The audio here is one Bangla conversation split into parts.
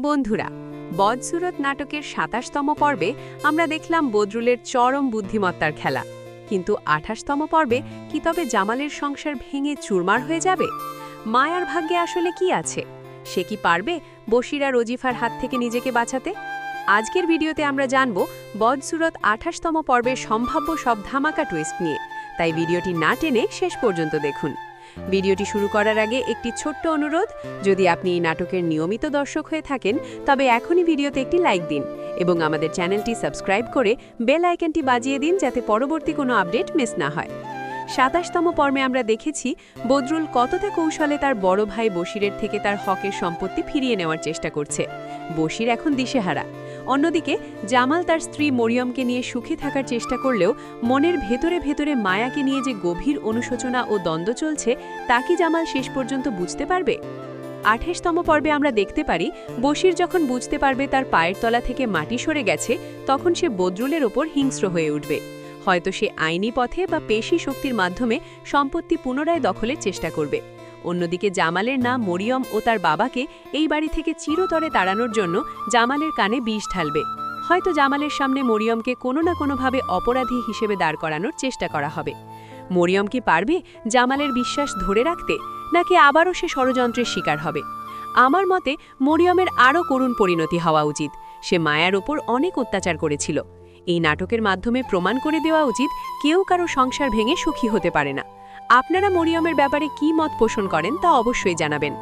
বন্ধুরা, বদসুরত নাটকের ২৭তম পর্বে আমরা দেখলাম বদরুলের চরম বুদ্ধিমত্তার খেলা। কিন্তু ২৮তম পর্বে কি তবে জামালের সংসার ভেঙে চুরমার হয়ে যাবে? মায়ার ভাগ্যে আসলে কি আছে? সে কি পারবে বশির আর রজিফার হাত থেকে নিজেকে বাঁচাতে? আজকের ভিডিওতে আমরা জানব বদসুরত ২৮তম পর্বের সম্ভাব্য সব ধামাকা টুইস্ট নিয়ে, তাই ভিডিওটি না টেনে শেষ পর্যন্ত দেখুন। ভিডিওটি শুরু করার আগে একটি ছোট্ট অনুরোধ, যদি আপনি এই নাটকের নিয়মিত দর্শক হয়ে থাকেন তবে এখনই ভিডিওতে একটি লাইক দিন এবং আমাদের চ্যানেলটি সাবস্ক্রাইব করে বেল আইকনটি বাজিয়ে দিন যাতে পরবর্তী কোনো আপডেট মিস না হয়। ২৭তম পর্বে আমরা দেখেছি বদরুল কতটা কৌশলে তার বড় ভাই বশিরের থেকে তার হকের সম্পত্তি ফিরিয়ে নেওয়ার চেষ্টা করছে। বশির এখন দিশেহারা। অন্যদিকে জামাল তার স্ত্রী মরিয়মকে নিয়ে সুখে থাকার চেষ্টা করলেও মনের ভেতরে ভেতরে মায়াকে নিয়ে যে গভীর অনুশোচনা ও দ্বন্দ্ব চলছে তা কি জামাল শেষ পর্যন্ত বুঝতে পারবে? ২৮তম পর্বে আমরা দেখতে পারি বশির যখন বুঝতে পারবে তার পায়ের তলা থেকে মাটি সরে গেছে, তখন সে বদরুলের ওপর হিংস্র হয়ে উঠবে। হয়তো সে আইনি পথে বা পেশি শক্তির মাধ্যমে সম্পত্তি পুনরায় দখলের চেষ্টা করবে। অন্যদিকে জামালের নাম মরিয়ম ও তার বাবাকে এই বাড়ি থেকে চিরতরে তাড়ানোর জন্য জামালের কানে বিষ ঢালবে। হয়তো জামালের সামনে মরিয়মকে কোনো না কোনোভাবে অপরাধী হিসেবে দাঁড় করানোর চেষ্টা করা হবে। মরিয়ম কি পারবে জামালের বিশ্বাস ধরে রাখতে, নাকি আবারও সে ষড়যন্ত্রের শিকার হবে? আমার মতে মরিয়মের আরও করুণ পরিণতি হওয়া উচিত। সে মায়ার ওপর অনেক অত্যাচার করেছিল। এই নাটকের মাধ্যমে প্রমাণ করে দেওয়া উচিত কেউ কারো সংসার ভেঙে সুখী হতে পারে না। আপনারা মরিয়মের ব্যাপারে কি মত পোষণ করেন তা অবশ্যই জানাবেন।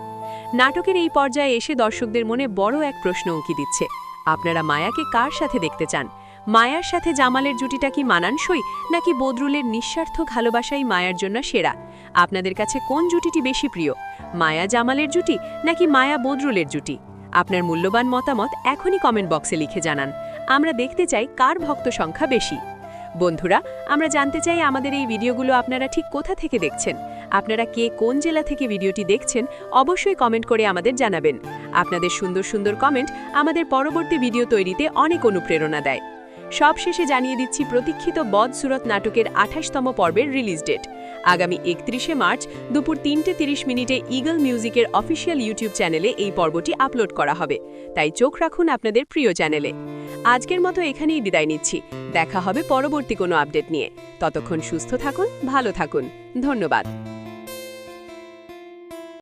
নাটকের এই পর্যায়ে এসে দর্শকদের মনে বড় এক প্রশ্ন উঁকি দিচ্ছে। আপনারা মায়াকে কার সাথে দেখতে চান? মায়ার সাথে জামালের জুটিটা কি মানানসই, নাকি বদরুলের নিঃস্বার্থ ভালোবাসাই মায়ার জন্য সেরা? আপনাদের কাছে কোন জুটিটি বেশি প্রিয়, মায়া জামালের জুটি নাকি মায়া বদরুলের জুটি? আপনার মূল্যবান মতামত এখনই কমেন্ট বক্সে লিখে জানান। আমরা দেখতে চাই কার ভক্ত সংখ্যা বেশি। বন্ধুরা, আমরা জানতে চাই আমাদের এই ভিডিওগুলো আপনারা ঠিক কোথা থেকে দেখছেন। আপনারা কে কোন জেলা থেকে ভিডিওটি দেখছেন অবশ্যই কমেন্ট করে আমাদের জানাবেন। আপনাদের সুন্দর সুন্দর কমেন্ট আমাদের পরবর্তী ভিডিও তৈরিতে অনেক অনুপ্রেরণা দেয়। সবশেষে জানিয়ে দিচ্ছি প্রতীক্ষিত বদসুরত নাটকের ২৮তম পর্বের রিলিজ ডেট। আগামী ৩১শে মার্চ দুপুর ৩:৩০ মিনিটে ইগল মিউজিকের অফিসিয়াল ইউটিউব চ্যানেলে এই পর্বটি আপলোড করা হবে, তাই চোখ রাখুন আপনাদের প্রিয় চ্যানেলে। আজকের মতো এখানেই বিদায় নিচ্ছি। দেখা হবে পরবর্তী কোনো আপডেট নিয়ে। ততক্ষণ সুস্থ থাকুন, ভালো থাকুন। ধন্যবাদ।